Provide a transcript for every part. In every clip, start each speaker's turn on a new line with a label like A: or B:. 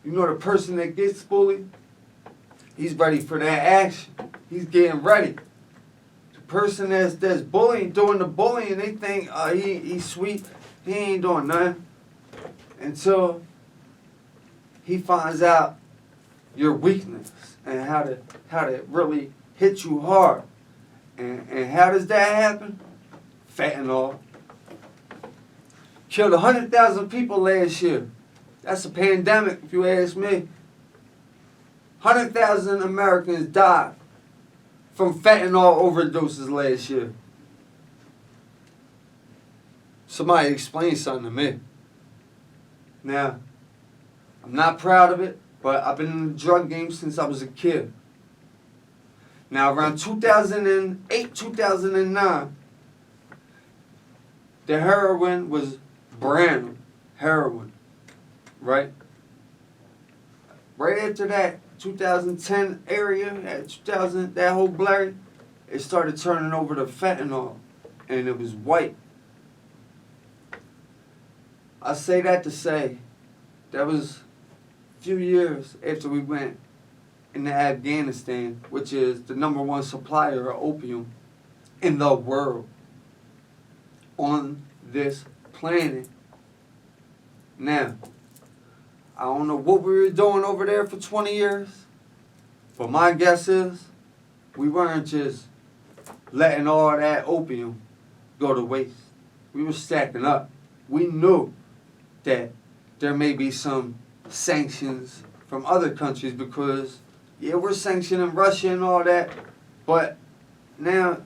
A: You know the person that gets bullied, he's ready for that action. He's getting ready. The person that's bullying, doing the bullying, they think, he's sweet. He ain't doing nothing. Until he finds out your weakness and how to really hit you hard. And how does that happen? Fentanyl. Killed 100,000 people last year. That's a pandemic, if you ask me. 100,000 Americans died from fentanyl overdoses last year. Somebody explain something to me. Now, I'm not proud of it, but I've been in the drug game since I was a kid. Now, around 2008, 2009, the heroin was brand new. Heroin. Right? Right after that, 2010 area, that whole blurry, it started turning over to fentanyl, and it was white. I say that to say, that was a few years after we went into Afghanistan, which is the #1 supplier of opium in the world, on this planet. Now, I don't know what we were doing over there for 20 years, but my guess is we weren't just letting all that opium go to waste. We were stacking up. We knew that there may be some sanctions from other countries because, yeah, we're sanctioning Russia and all that, but now,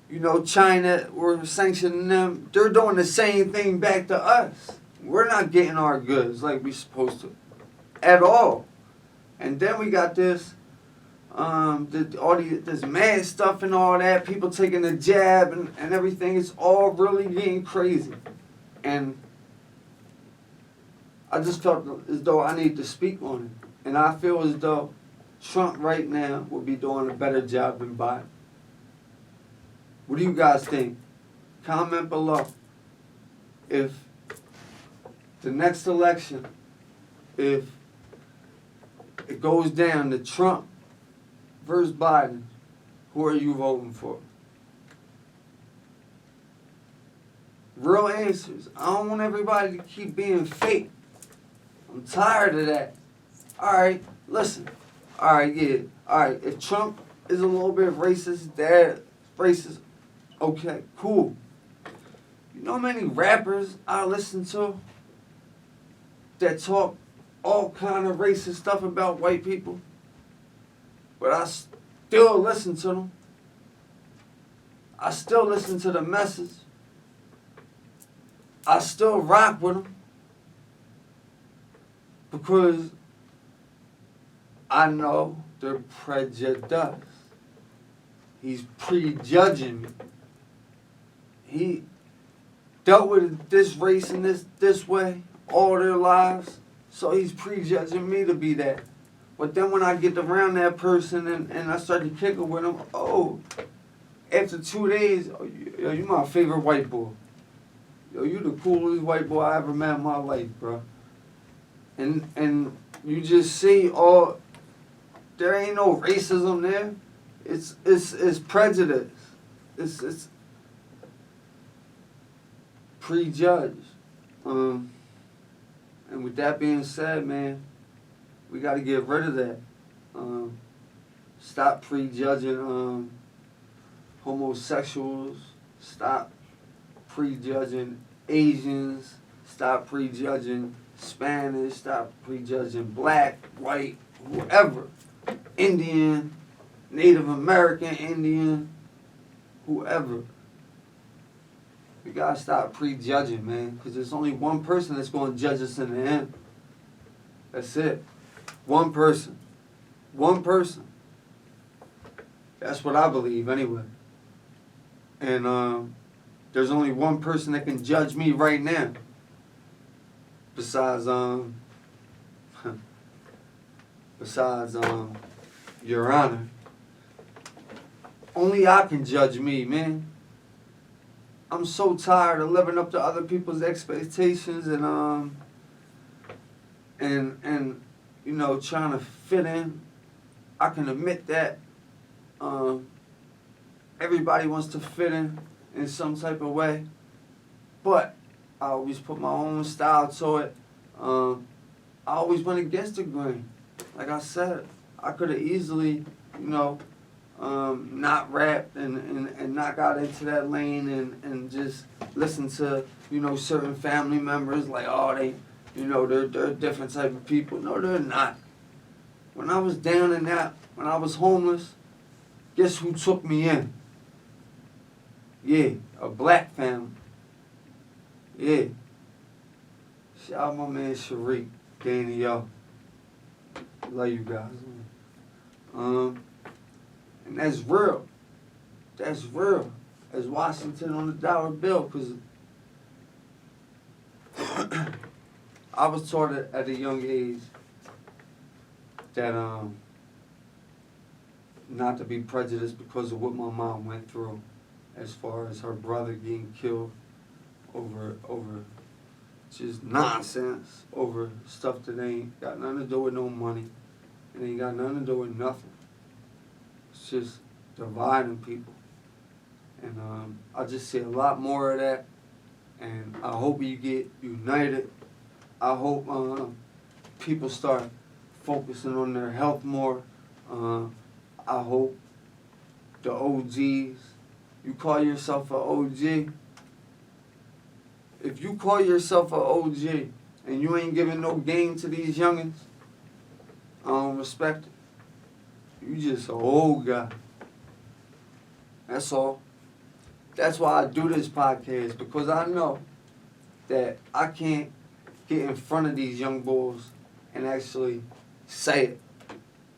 A: you know, China, we're sanctioning them. They're doing the same thing back to us. We're not getting our goods like we're supposed to at all. And then we got this, this mad stuff and all that, people taking the jab and everything. It's all really getting crazy. And I just felt as though I need to speak on it. And I feel as though Trump right now would be doing a better job than Biden. What do you guys think? Comment below. If the next election, if it goes down to Trump versus Biden, who are you voting for? Real answers. I don't want everybody to keep being fake. I'm tired of that. Alright, listen. Alright, yeah. Alright, if Trump is a little bit racist, that racist, okay, cool. You know how many rappers I listen to that talk all kind of racist stuff about white people? But I still listen to them. I still listen to the message. I still rock with them. Because I know they're prejudiced. He's prejudging me. He dealt with this race and this way all their lives, so he's prejudging me to be that. But then when I get around that person and I start to kick it with him, after 2 days, yo, you my favorite white boy. Yo, you the coolest white boy I ever met in my life, bro. And you just see there ain't no racism there. It's prejudice. It's prejudged. And with that being said, man, we got to get rid of that. Stop prejudging homosexuals. Stop prejudging Asians. Stop prejudging Spanish. Stop prejudging black, white, whoever. Indian, Native American, Indian, whoever. We gotta stop prejudging, man, because there's only one person that's going to judge us in the end. That's it. One person. One person. That's what I believe, anyway. And there's only one person that can judge me right now. Besides, Your Honor. Only I can judge me, man. I'm so tired of living up to other people's expectations and trying to fit in. I can admit that. Everybody wants to fit in some type of way, but I always put my own style to it. I always went against the grain. Like I said, I could have easily, not rapped and not got into that lane and just listened to, certain family members like, oh, they're a different type of people. No, they're not. When I was down in that, when I was homeless, guess who took me in? Yeah, a black family. Yeah. Shout out my man Sharik, Danny, yo. Love you guys, man. And that's real. That's real. As Washington on the dollar bill, because I was taught at a young age that not to be prejudiced because of what my mom went through, as far as her brother getting killed over just nonsense, over stuff that ain't got nothing to do with no money. It ain't got nothing to do with nothing. It's just dividing people. And I just see a lot more of that. And I hope you get united. I hope people start focusing on their health more. I hope the OGs, you call yourself an OG. If you call yourself an OG and you ain't giving no game to these youngins, I don't respect it. You just an old guy. That's all. That's why I do this podcast, because I know that I can't get in front of these young bulls and actually say it.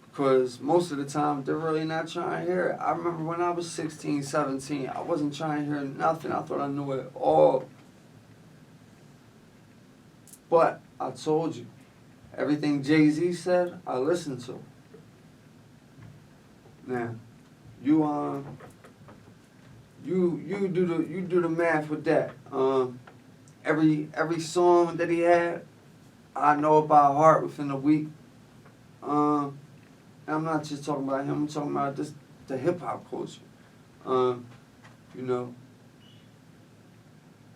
A: Because most of the time, they're really not trying to hear it. I remember when I was 16, 17, I wasn't trying to hear nothing. I thought I knew it all. But I told you, everything Jay-Z said, I listened to. Now, you do the math with that. Every song that he had, I know by heart within a week. And I'm not just talking about him. I'm talking about just the hip hop culture.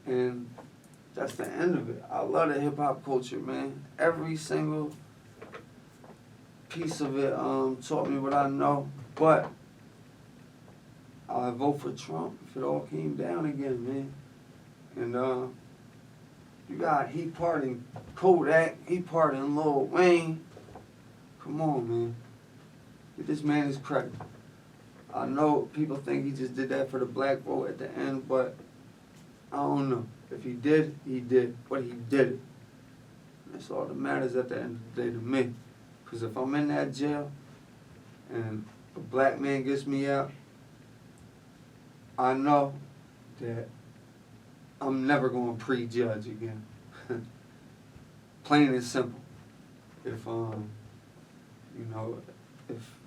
A: And that's the end of it. I love the hip hop culture, man. Every single piece of it taught me what I know. But I'd vote for Trump if it all came down again, man. And you got he pardoned Kodak, he pardoned Lil Wayne. Come on, man. Get this man his credit. I know people think he just did that for the black vote at the end, but I don't know. If he did, he did. But he did it. That's all that matters at the end of the day to me. Because if I'm in that jail and a black man gets me out, I know that I'm never going to prejudge again. Plain and simple. If, if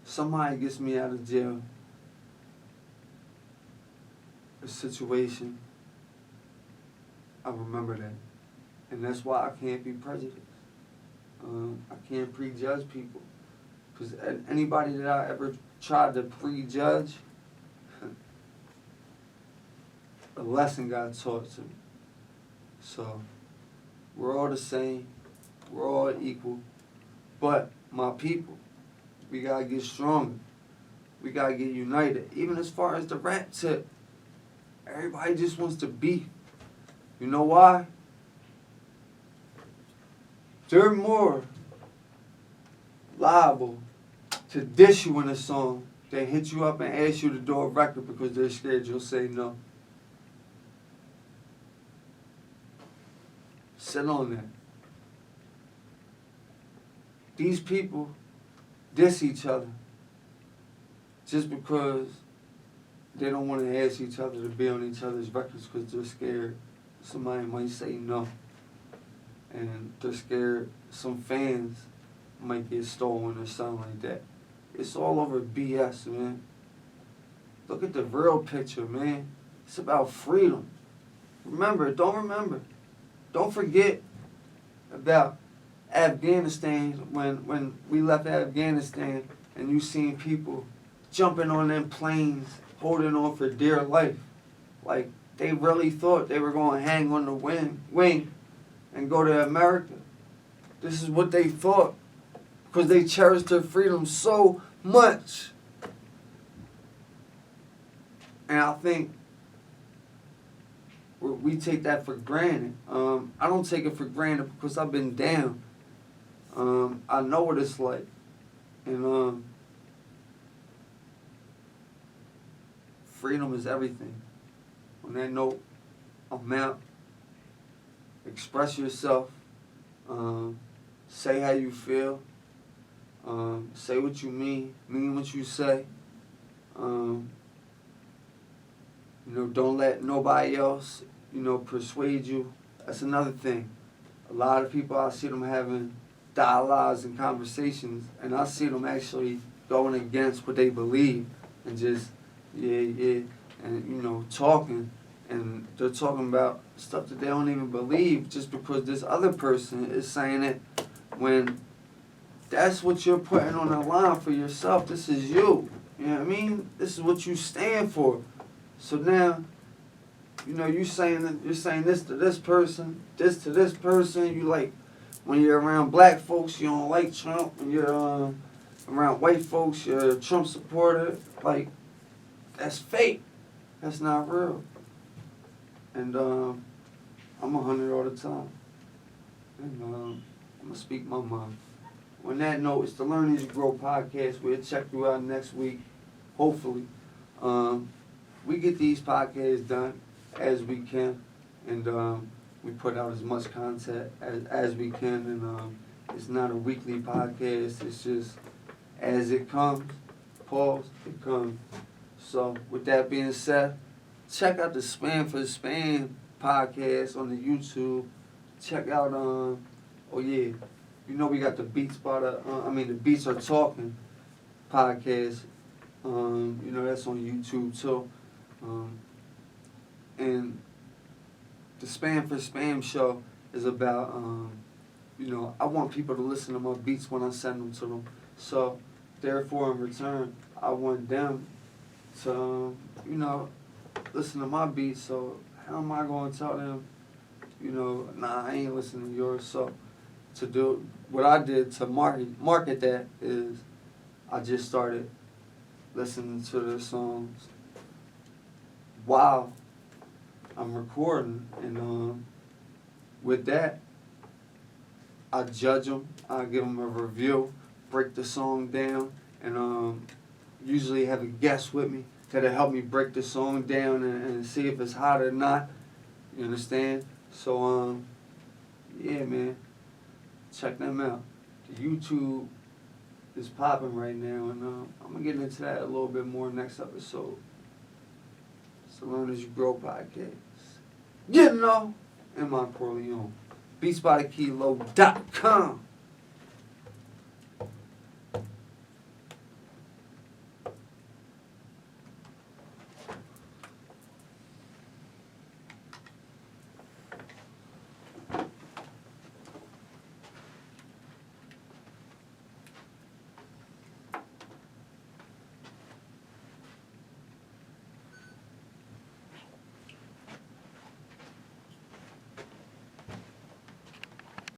A: somebody gets me out of jail, a situation, I remember that. And that's why I can't be prejudiced. I can't prejudge people. Because anybody that I ever tried to prejudge, a lesson got taught to me. So, we're all the same. We're all equal. But, my people, we got to get stronger. We got to get united. Even as far as the rap tip, everybody just wants to beef. You know why? They're more liable to diss you in a song than hit you up and ask you to do a record because they're scared you'll say no. Sit on that. These people diss each other just because they don't want to ask each other to be on each other's records because they're scared somebody might say no. And they're scared some fans might get stolen or something like that. It's all over BS, man. Look at the real picture, man. It's about freedom. Don't forget about Afghanistan, when we left Afghanistan and you seen people jumping on them planes, holding on for dear life. Like, they really thought they were going to hang on the wing and go to America. This is what they thought, because they cherished their freedom so much. And I think we take that for granted. I don't take it for granted because I've been down. I know what it's like. And freedom is everything. On that note, I'm out. Express yourself. Say how you feel. Say what you mean what you say. Don't let nobody else, persuade you. That's another thing. A lot of people, I see them having dialogues and conversations, and I see them actually going against what they believe and just, and, talking. And they're talking about stuff that they don't even believe just because this other person is saying it, when that's what you're putting on the line for yourself. This is you. You know what I mean? This is what you stand for. So now, you're saying this to this person, this to this person. You like, when you're around black folks, you don't like Trump. When you're around white folks, you're a Trump supporter. Like, that's fake. That's not real. And I'm 100 all the time. And I'm going to speak my mind. On that note, it's the Learn As You Grow podcast. We'll check you out next week, hopefully. We get these podcasts done as we can, and we put out as much content as we can, and it's not a weekly podcast. It's just as it comes. Pause, it comes. So with that being said, check out the Spam for Spam podcast on the YouTube. Check out, we got the Beats the Beats Are Talking podcast. That's on YouTube too. And the Spam for Spam show is about, I want people to listen to my beats when I send them to them. So, therefore, in return, I want them to, listen to my beats. So, how am I going to tell them, I ain't listening to yours? So, to do what I did to market that is I just started listening to the songs while I'm recording, and with that, I judge them, I give them a review, break the song down, and usually have a guest with me that'll help me break the song down and see if it's hot or not. You understand? So, man, check them out. The YouTube is popping right now, and I'm going to get into that a little bit more next episode. So Learn As You Grow podcast. M-I-Corleone. BeatsByTheKilo.com.